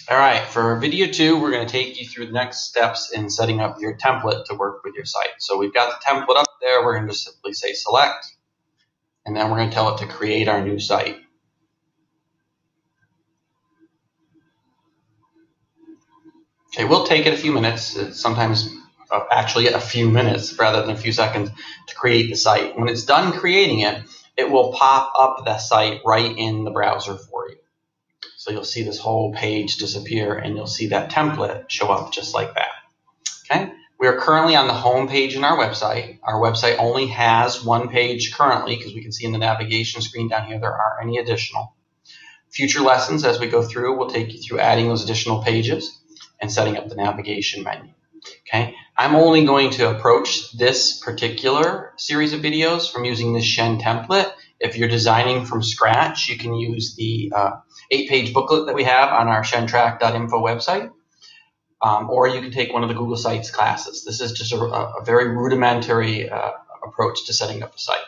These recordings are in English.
All right, for video 2, we're going to take you through the next steps in setting up your template to work with your site. So we've got the template up there. We're going to just simply say select, and then we're going to tell it to create our new site. Okay, we'll take it a few minutes, sometimes actually a few minutes rather than a few seconds to create the site. When it's done creating it, it will pop up the site right in the browser for you. So you'll see this whole page disappear, and you'll see that template show up just like that. Okay, we are currently on the home page in our website. Our website only has one page currently, because we can see in the navigation screen down here there aren't any additional. Future lessons, as we go through, will take you through adding those additional pages and setting up the navigation menu. Okay, I'm only going to approach this particular series of videos from using this Shen template. If you're designing from scratch, you can use the 8-page booklet that we have on our shentrack.info website, or you can take one of the Google Sites classes. This is just a very rudimentary approach to setting up a site.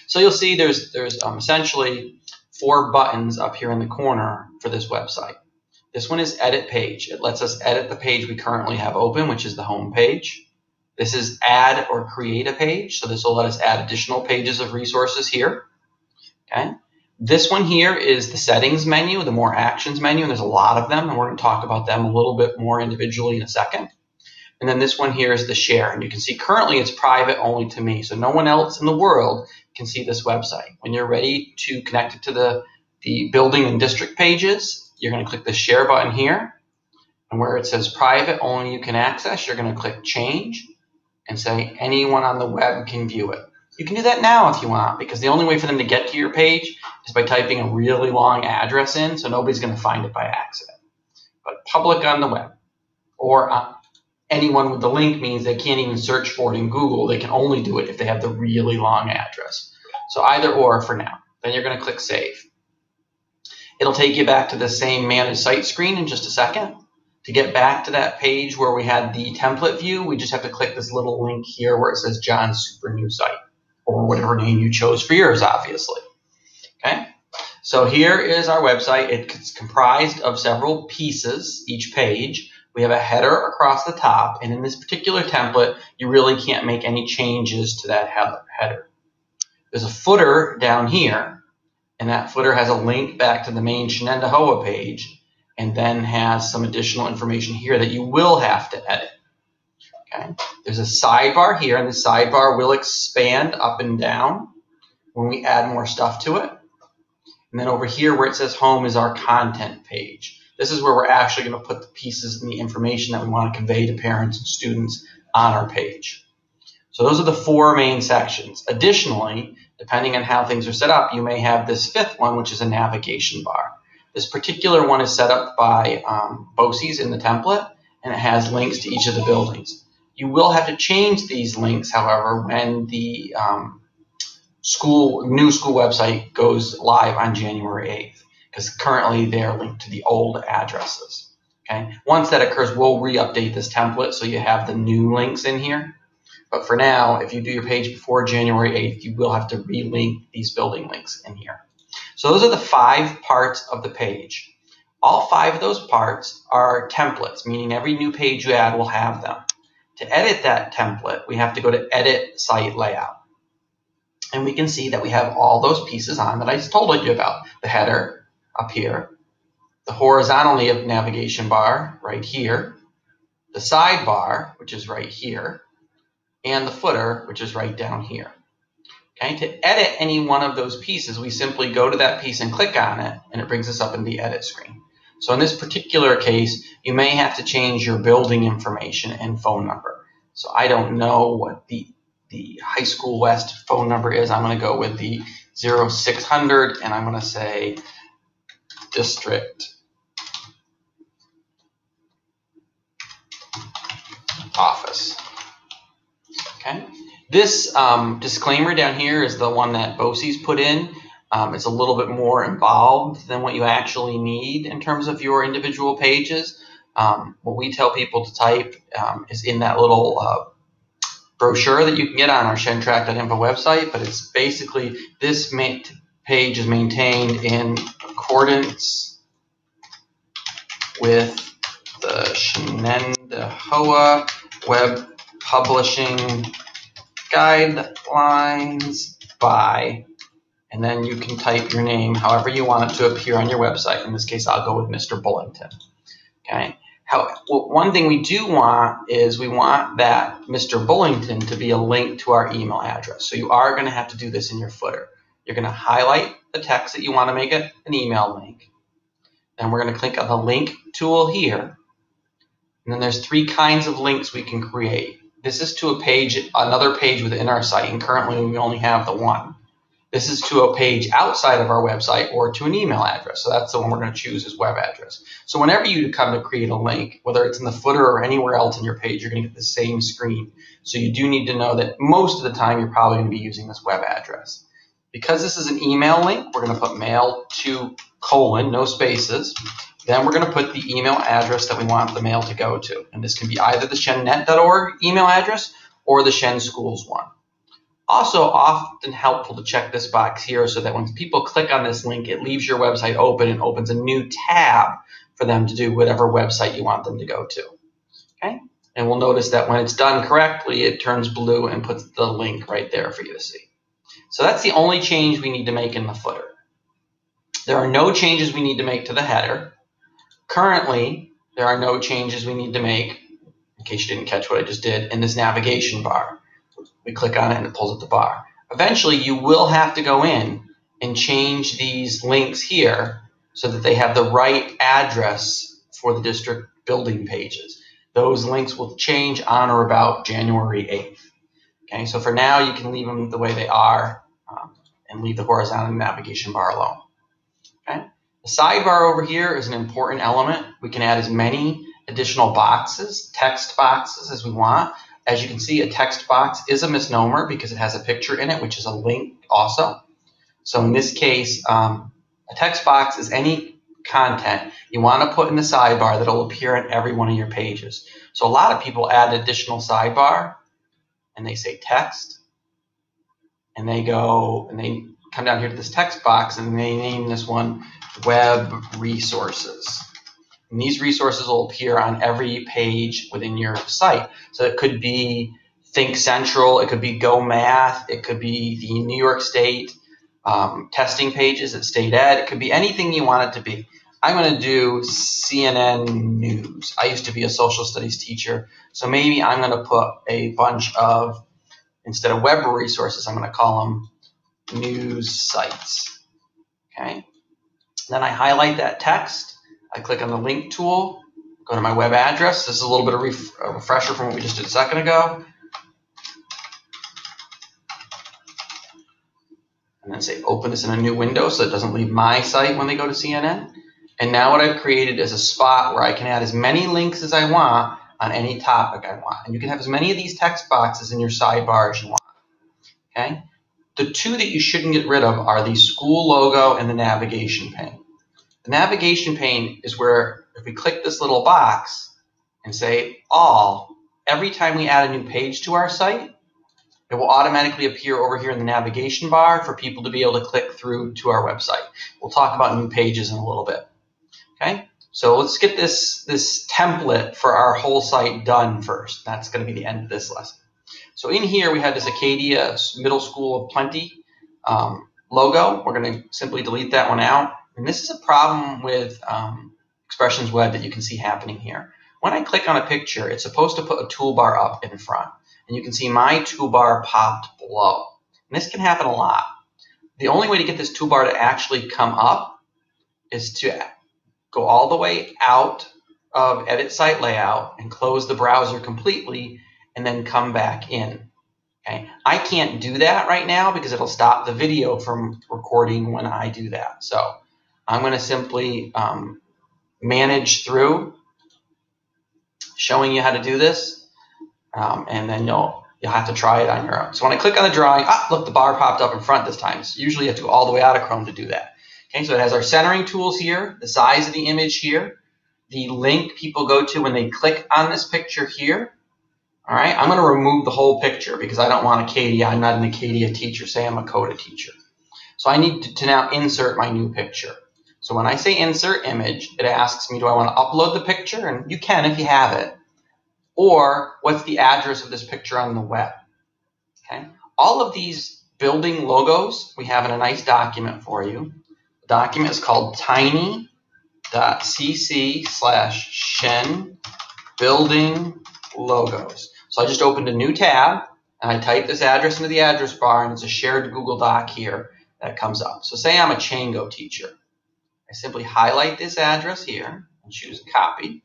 So you'll see there's essentially 4 buttons up here in the corner for this website. This one is Edit Page. It lets us edit the page we currently have open, which is the home page. This is Add or Create a Page, so this will let us add additional pages of resources here. Okay. This one here is the Settings menu, the More Actions menu, and there's a lot of them, and we're going to talk about them a little bit more individually in a second. And then this one here is the Share, and you can see currently it's private only to me, so no one else in the world can see this website. When you're ready to connect it to the building and district pages, you're going to click the Share button here, and where it says Private Only You Can Access, you're going to click Change and say anyone on the web can view it. You can do that now if you want, because the only way for them to get to your page is by typing a really long address in, so nobody's going to find it by accident. But public on the web, or anyone with the link, means they can't even search for it in Google. They can only do it if they have the really long address. So either or for now. Then you're going to click Save. It'll take you back to the same Manage Site screen in just a second. To get back to that page where we had the template view, we just have to click this little link here where it says John's Super New Site, or whatever name you chose for yours, obviously. Okay, so here is our website. It's comprised of several pieces, each page. We have a header across the top, and in this particular template, you really can't make any changes to that header. There's a footer down here, and that footer has a link back to the main Shenandoah page, and then has some additional information here that you will have to edit. Okay. There's a sidebar here, and the sidebar will expand up and down when we add more stuff to it. And then over here where it says Home is our content page. This is where we're actually going to put the pieces and the information that we want to convey to parents and students on our page. So those are the 4 main sections. Additionally, depending on how things are set up, you may have this 5th one, which is a navigation bar. This particular one is set up by BOCES in the template, and it has links to each of the buildings. You will have to change these links, however, when the new school website goes live on January 8th, because currently they are linked to the old addresses. Okay. Once that occurs, we'll re-update this template so you have the new links in here. But for now, if you do your page before January 8th, you will have to re-link these building links in here. So those are the 5 parts of the page. All 5 of those parts are templates, meaning every new page you add will have them. To edit that template, we have to go to Edit Site Layout. And we can see that we have all those pieces on that I just told you about. The header up here, the horizontal navigation bar right here, the sidebar, which is right here, and the footer, which is right down here. Okay, to edit any one of those pieces, we simply go to that piece and click on it, and it brings us up in the edit screen. So in this particular case, you may have to change your building information and phone number. So I don't know what the High School West phone number is. I'm going to go with the 0600, and I'm going to say District Office. Okay. This disclaimer down here is the one that BOCES put in. It's a little bit more involved than what you actually need in terms of your individual pages. What we tell people to type is in that little brochure that you can get on our shentrack.info website, but it's basically this page is maintained in accordance with the Shenandoah Web Publishing Guidelines by, and then you can type your name however you want it to appear on your website. In this case, I'll go with Mr. Bullington. Okay. One thing we do want is we want that Mr. Bullington to be a link to our email address. So you are going to have to do this in your footer. You're going to highlight the text that you want to make it an email link. Then we're going to click on the link tool here. And then there's three kinds of links we can create. This is to a page, another page within our site, and currently we only have the one. This is to a page outside of our website or to an email address. So that's the one we're going to choose as web address. So whenever you come to create a link, whether it's in the footer or anywhere else in your page, you're going to get the same screen. So you do need to know that most of the time you're probably going to be using this web address. Because this is an email link, we're going to put mail to : no spaces. Then we're going to put the email address that we want the mail to go to. And this can be either the shennet.org email address or the Shen Schools one. Also, often helpful to check this box here so that when people click on this link, it leaves your website open and opens a new tab for them to do whatever website you want them to go to. Okay? And we'll notice that when it's done correctly, it turns blue and puts the link right there for you to see. So that's the only change we need to make in the footer. There are no changes we need to make to the header. Currently, there are no changes we need to make, in case you didn't catch what I just did, in this navigation bar. We click on it and it pulls up the bar. Eventually, you will have to go in and change these links here so that they have the right address for the district building pages. Those links will change on or about January 8th. Okay, so for now, you can leave them the way they are and leave the horizontal navigation bar alone. Okay? The sidebar over here is an important element. We can add as many additional boxes, text boxes, as we want. As you can see, a text box is a misnomer because it has a picture in it, which is a link also. So in this case, a text box is any content you want to put in the sidebar that will appear on every one of your pages. So a lot of people add an additional sidebar, and they say text, and they go and they come down here to this text box, and they name this one web resources. And these resources will appear on every page within your site. So it could be Think Central, it could be Go Math, it could be the New York State testing pages at State Ed, it could be anything you want it to be. I'm going to do CNN News. I used to be a social studies teacher, so maybe I'm going to put a bunch of, instead of web resources, I'm going to call them news sites. Okay. Then I highlight that text. I click on the link tool, go to my web address. This is a little bit of a refresher from what we just did a second ago. And then say open this in a new window so it doesn't leave my site when they go to CNN. And now what I've created is a spot where I can add as many links as I want on any topic I want. And you can have as many of these text boxes in your sidebar as you want. Okay? The two that you shouldn't get rid of are the school logo and the navigation pane. The navigation pane is where if we click this little box and say all, every time we add a new page to our site, it will automatically appear over here in the navigation bar for people to be able to click through to our website. We'll talk about new pages in a little bit. Okay, so let's get this template for our whole site done first. That's going to be the end of this lesson. So in here we have this Acadia Middle School of Plenty logo. We're going to simply delete that one out. And this is a problem with Expressions Web that you can see happening here. When I click on a picture, it's supposed to put a toolbar up in front. And you can see my toolbar popped below. And this can happen a lot. The only way to get this toolbar to actually come up is to go all the way out of Edit Site Layout and close the browser completely and then come back in. Okay? I can't do that right now because it'll stop the video from recording when I do that. So I'm going to simply manage through showing you how to do this, and then you'll have to try it on your own. So when I click on the drawing, look, the bar popped up in front this time. So usually you have to go all the way out of Chrome to do that. Okay, so it has our centering tools here, the size of the image here, the link people go to when they click on this picture here. All right, I'm going to remove the whole picture because I don't want Acadia. I'm not an Acadia teacher. Say I'm a CODA teacher. So I need to now insert my new picture. So when I say insert image, it asks me, do I want to upload the picture? And you can if you have it. Or what's the address of this picture on the web? Okay. All of these building logos we have in a nice document for you. The document is called tiny.cc/Shen building logos. So I just opened a new tab and I type this address into the address bar, and it's a shared Google Doc here that comes up. So say I'm a Chango teacher. I simply highlight this address here and choose copy.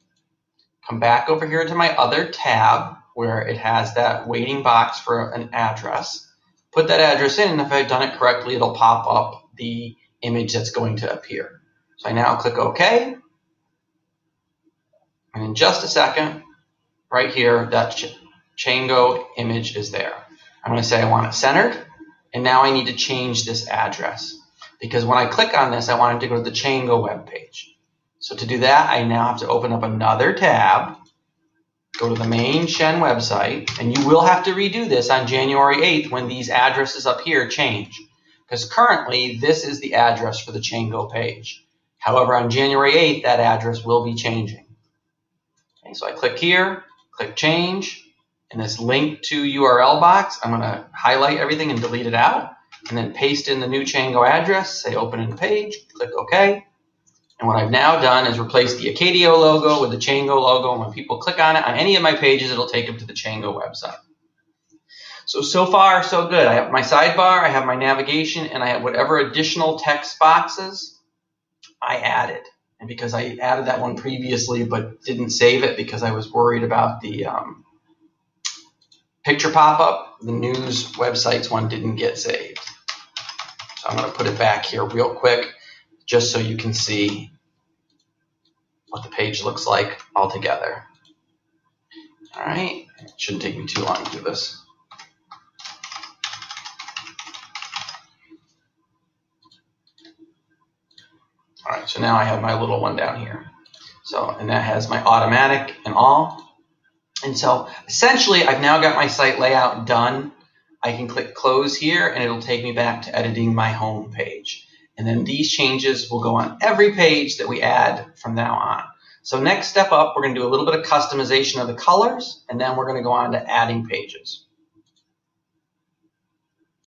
Come back over here to my other tab where it has that waiting box for an address. Put that address in, and if I've done it correctly, it'll pop up the image that's going to appear. So I now click OK. And in just a second, right here, that Chango image is there. I'm going to say I want it centered, and now I need to change this address. Because when I click on this, I want it to go to the Chango webpage. So to do that, I now have to open up another tab, go to the main Shen website, and you will have to redo this on January 8th when these addresses up here change. Because currently, this is the address for the Chango page. However, on January 8th, that address will be changing. Okay, so I click here, click change, in this link to URL box, I'm going to highlight everything and delete it out, and then paste in the new Chango address, say open in the page, click OK. And what I've now done is replace the Acadio logo with the Chango logo, and when people click on it on any of my pages, it'll take them to the Chango website. So far, so good. I have my sidebar, I have my navigation, and I have whatever additional text boxes I added. And because I added that one previously but didn't save it because I was worried about the picture pop-up, the news websites one didn't get saved. So I'm going to put it back here real quick just so you can see what the page looks like all together. All right, it shouldn't take me too long to do this. All right, so now I have my little one down here. So, and that has my automatic and all. And so essentially, I've now got my site layout done. I can click close here, and it'll take me back to editing my home page. And then these changes will go on every page that we add from now on. So next step up, we're going to do a little bit of customization of the colors, and then we're going to go on to adding pages.